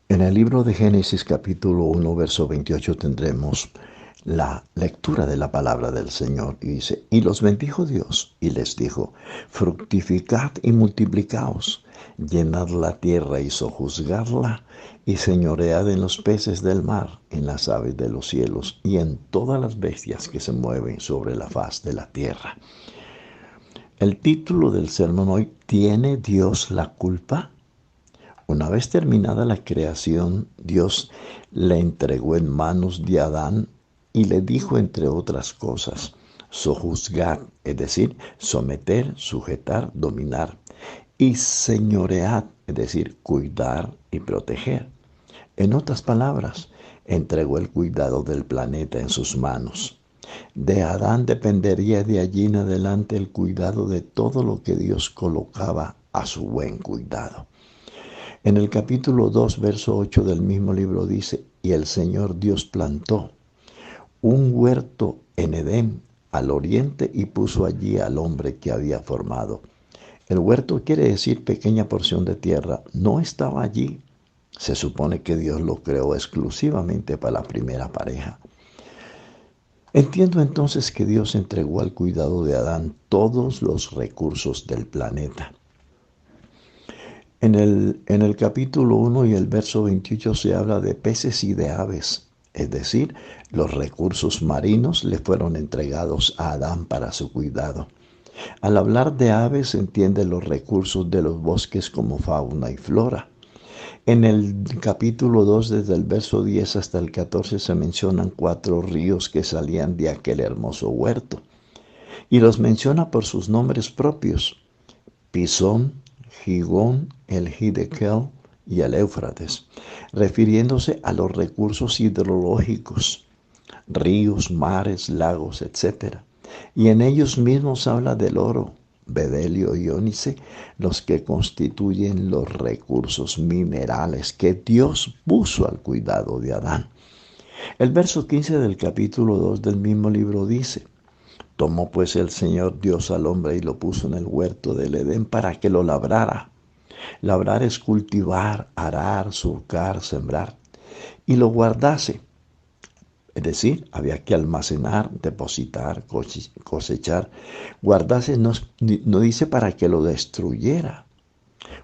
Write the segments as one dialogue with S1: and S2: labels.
S1: En el libro de Génesis capítulo 1, verso 28 tendremos la lectura de la palabra del Señor y dice, y los bendijo Dios y les dijo, fructificad y multiplicaos, llenad la tierra y sojuzgadla y señoread en los peces del mar, en las aves de los cielos y en todas las bestias que se mueven sobre la faz de la tierra. El título del sermón hoy, ¿tiene Dios la culpa? Una vez terminada la creación, Dios le entregó en manos de Adán y le dijo, entre otras cosas, sojuzgar, es decir, someter, sujetar, dominar, y señorear, es decir, cuidar y proteger. En otras palabras, entregó el cuidado del planeta en sus manos. De Adán dependería de allí en adelante el cuidado de todo lo que Dios colocaba a su buen cuidado. En el capítulo 2, verso 8 del mismo libro dice, y el Señor Dios plantó un huerto en Edén al oriente y puso allí al hombre que había formado. El huerto quiere decir pequeña porción de tierra, no estaba allí. Se supone que Dios lo creó exclusivamente para la primera pareja. Entiendo entonces que Dios entregó al cuidado de Adán todos los recursos del planeta. En el capítulo 1 y el verso 28 se habla de peces y de aves, es decir, los recursos marinos le fueron entregados a Adán para su cuidado. Al hablar de aves se entiende los recursos de los bosques como fauna y flora. En el capítulo 2, desde el verso 10 hasta el 14, se mencionan 4 ríos que salían de aquel hermoso huerto. Y los menciona por sus nombres propios: Pisón, Gigón, el Hiddekel y el Éufrates, refiriéndose a los recursos hidrológicos, ríos, mares, lagos, etc. Y en ellos mismos habla del oro, bedelio y ónice, los que constituyen los recursos minerales que Dios puso al cuidado de Adán. El verso 15 del capítulo 2 del mismo libro dice, tomó pues el Señor Dios al hombre y lo puso en el huerto del Edén para que lo labrara. Labrar es cultivar, arar, surcar, sembrar. Y lo guardase. Es decir, había que almacenar, depositar, cosechar. Guardase no dice para que lo destruyera.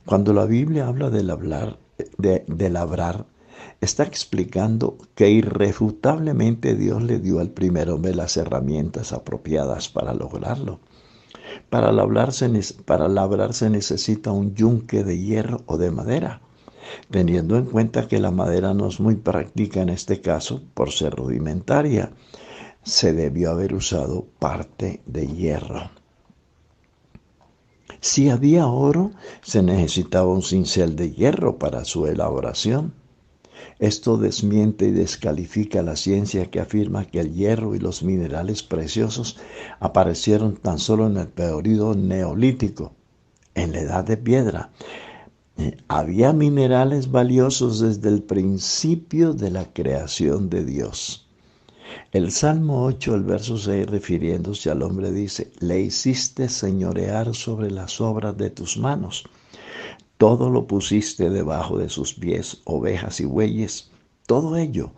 S1: Cuando la Biblia habla de labrar, está explicando que irrefutablemente Dios le dio al primer hombre las herramientas apropiadas para lograrlo. Para labrar se necesita un yunque de hierro o de madera, teniendo en cuenta que la madera no es muy práctica en este caso por ser rudimentaria. Se debió haber usado parte de hierro. Si había oro, se necesitaba un cincel de hierro para su elaboración. Esto desmiente y descalifica la ciencia que afirma que el hierro y los minerales preciosos aparecieron tan solo en el periodo neolítico, en la edad de piedra. Había minerales valiosos desde el principio de la creación de Dios. El Salmo 8, el verso 6, refiriéndose al hombre, dice, le hiciste señorear sobre las obras de tus manos. Todo lo pusiste debajo de sus pies, ovejas y bueyes, todo ello.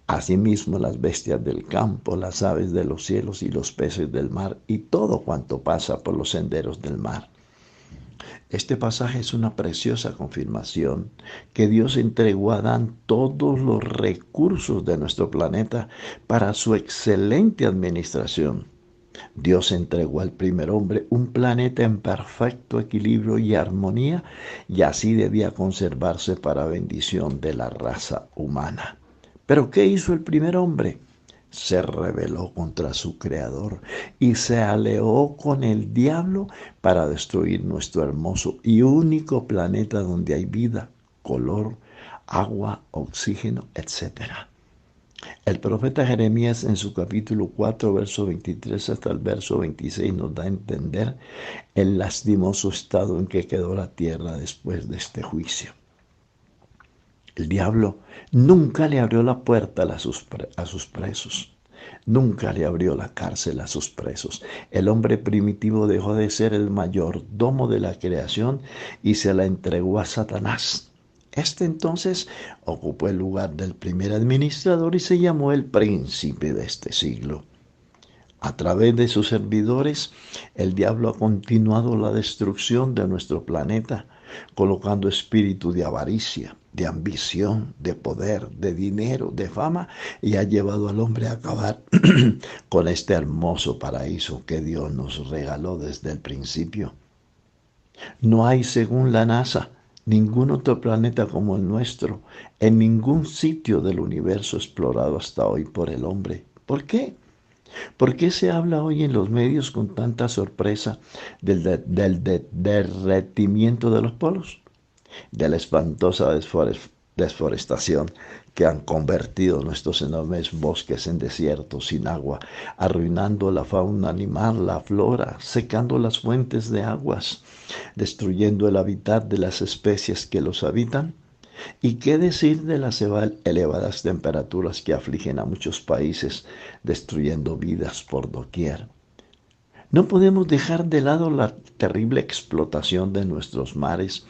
S1: Asimismo las bestias del campo, las aves de los cielos y los peces del mar, y todo cuanto pasa por los senderos del mar. Este pasaje es una preciosa confirmación que Dios entregó a Adán todos los recursos de nuestro planeta para su excelente administración. Dios entregó al primer hombre un planeta en perfecto equilibrio y armonía, y así debía conservarse para bendición de la raza humana. ¿Pero qué hizo el primer hombre? Se rebeló contra su creador y se alió con el diablo para destruir nuestro hermoso y único planeta donde hay vida, color, agua, oxígeno, etc. El profeta Jeremías en su capítulo 4, verso 23 hasta el verso 26 nos da a entender el lastimoso estado en que quedó la tierra después de este juicio. El diablo nunca le abrió la puerta a sus presos. Nunca le abrió la cárcel a sus presos. El hombre primitivo dejó de ser el mayordomo de la creación y se la entregó a Satanás. Este entonces ocupó el lugar del primer administrador y se llamó el príncipe de este siglo. A través de sus servidores, el diablo ha continuado la destrucción de nuestro planeta, colocando espíritu de avaricia, de ambición, de poder, de dinero, de fama, y ha llevado al hombre a acabar con este hermoso paraíso que Dios nos regaló desde el principio. No hay, según la NASA, ningún otro planeta como el nuestro, en ningún sitio del universo explorado hasta hoy por el hombre. ¿Por qué? ¿Por qué se habla hoy en los medios con tanta sorpresa del derretimiento de los polos? De la espantosa desforestación que han convertido nuestros enormes bosques en desiertos sin agua, arruinando la fauna animal, la flora, secando las fuentes de aguas, destruyendo el hábitat de las especies que los habitan. ¿Y qué decir de las elevadas temperaturas que afligen a muchos países, destruyendo vidas por doquier? No podemos dejar de lado la terrible explotación de nuestros mares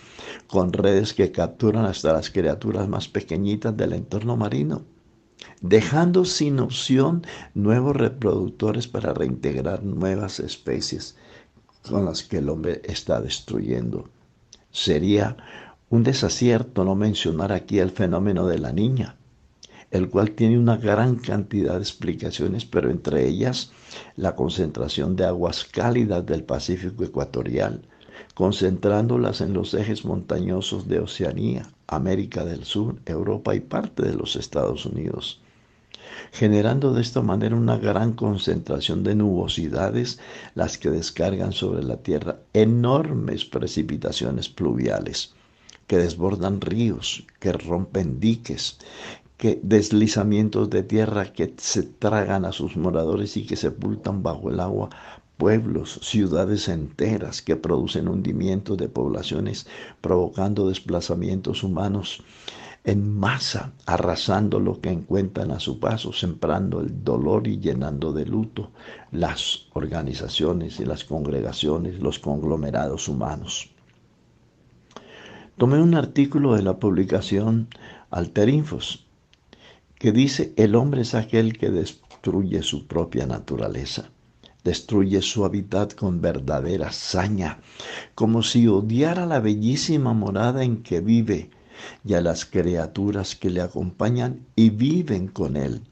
S1: con redes que capturan hasta las criaturas más pequeñitas del entorno marino, dejando sin opción nuevos reproductores para reintegrar nuevas especies con las que el hombre está destruyendo. Sería un desacierto no mencionar aquí el fenómeno de la niña, el cual tiene una gran cantidad de explicaciones, pero entre ellas la concentración de aguas cálidas del Pacífico ecuatorial, concentrándolas en los ejes montañosos de Oceanía, América del Sur, Europa y parte de los Estados Unidos, generando de esta manera una gran concentración de nubosidades, las que descargan sobre la Tierra enormes precipitaciones pluviales, que desbordan ríos, que rompen diques, que deslizamientos de tierra que se tragan a sus moradores y que sepultan bajo el agua pueblos, ciudades enteras, que producen hundimientos de poblaciones, provocando desplazamientos humanos en masa, arrasando lo que encuentran a su paso, sembrando el dolor y llenando de luto las organizaciones y las congregaciones, los conglomerados humanos. Tomé un artículo de la publicación Alterinfos que dice: el hombre es aquel que destruye su propia naturaleza, destruye su hábitat con verdadera saña, como si odiara la bellísima morada en que vive y a las criaturas que le acompañan y viven con él.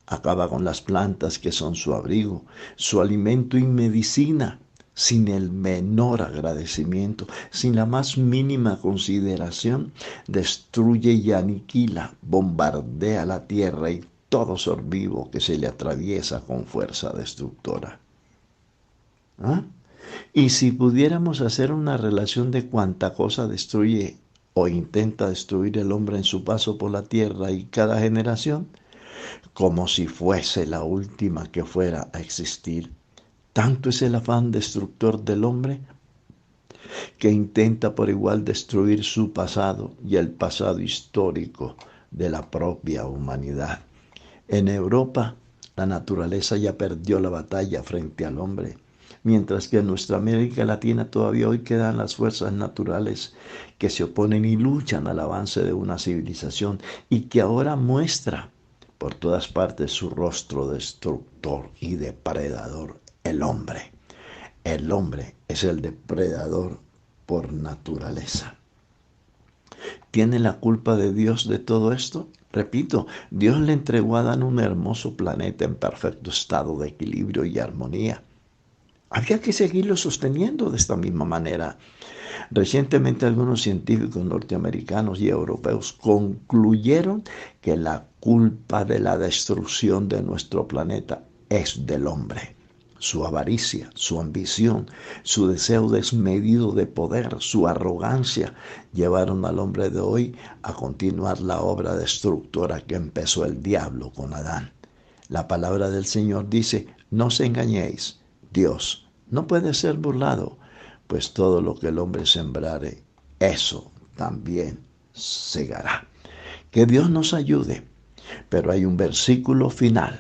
S1: Acaba con las plantas que son su abrigo, su alimento y medicina, sin el menor agradecimiento, sin la más mínima consideración. Destruye y aniquila, bombardea la tierra y todo ser vivo que se le atraviesa con fuerza destructora. ¿Ah? Y si pudiéramos hacer una relación de cuánta cosa destruye o intenta destruir el hombre en su paso por la tierra y cada generación, como si fuese la última que fuera a existir, tanto es el afán destructor del hombre que intenta por igual destruir su pasado y el pasado histórico de la propia humanidad. En Europa, la naturaleza ya perdió la batalla frente al hombre, mientras que en nuestra América Latina todavía hoy quedan las fuerzas naturales que se oponen y luchan al avance de una civilización y que ahora muestra por todas partes su rostro destructor y depredador, el hombre. El hombre es el depredador por naturaleza. ¿Tiene la culpa de Dios de todo esto? Repito, Dios le entregó a Adán un hermoso planeta en perfecto estado de equilibrio y armonía. Había que seguirlo sosteniendo de esta misma manera. Recientemente algunos científicos norteamericanos y europeos concluyeron que la culpa de la destrucción de nuestro planeta es del hombre. Su avaricia, su ambición, su deseo desmedido de poder, su arrogancia llevaron al hombre de hoy a continuar la obra destructora que empezó el diablo con Adán. La palabra del Señor dice: no os engañéis, Dios no puede ser burlado, pues todo lo que el hombre sembrare, eso también segará. Que Dios nos ayude. Pero hay un versículo final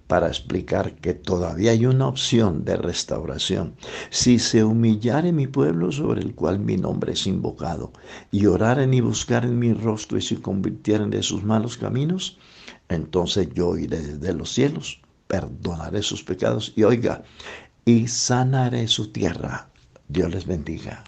S1: para explicar que todavía hay una opción de restauración. Si se humillare mi pueblo sobre el cual mi nombre es invocado, y oraren y buscaren mi rostro y se convirtieren de sus malos caminos, entonces yo iré desde los cielos, perdonaré sus pecados y oiga, y sanaré su tierra. Dios les bendiga.